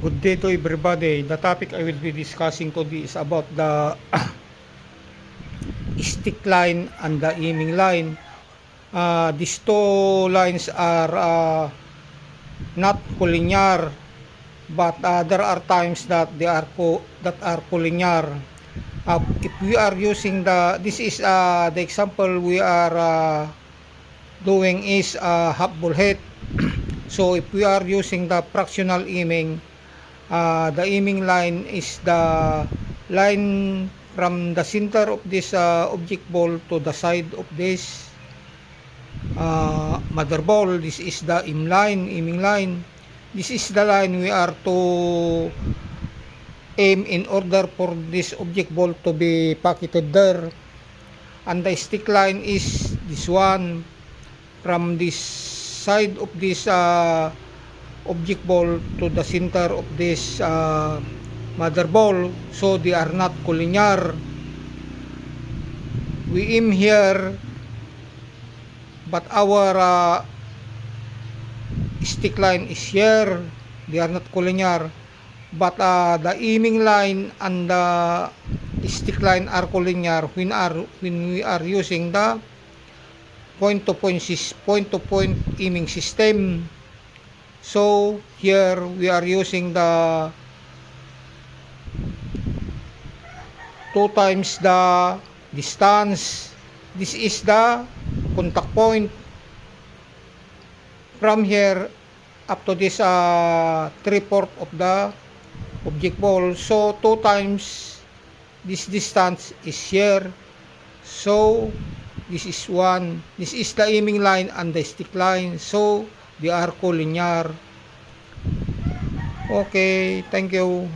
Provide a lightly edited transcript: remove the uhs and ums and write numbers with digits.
Good day to everybody. The topic I will be discussing today is about the stick line and the aiming line. These two lines are not collinear, but there are times that they are collinear. If we are using this is the example we are doing is half bullhead. So if we are using the fractional aiming, the aiming line is the line from the center of this object ball to the side of this mother ball. This is the aiming line. This is the line we are to aim in order for this object ball to be pocketed there. And the stick line is this one, from this side of this object ball to the center of this mother ball. So they are not collinear. We aim here, but our stick line is here. They are not collinear, but the aiming line and the stick line are collinear when we are using the point-to-point aiming system. So here we are using the 2 times the distance. This is the contact point from here up to this 3/4 of the object ball. So 2 times this distance is here. So this is 1. This is the aiming line and the stick line. So they are collinear. Okay, thank you.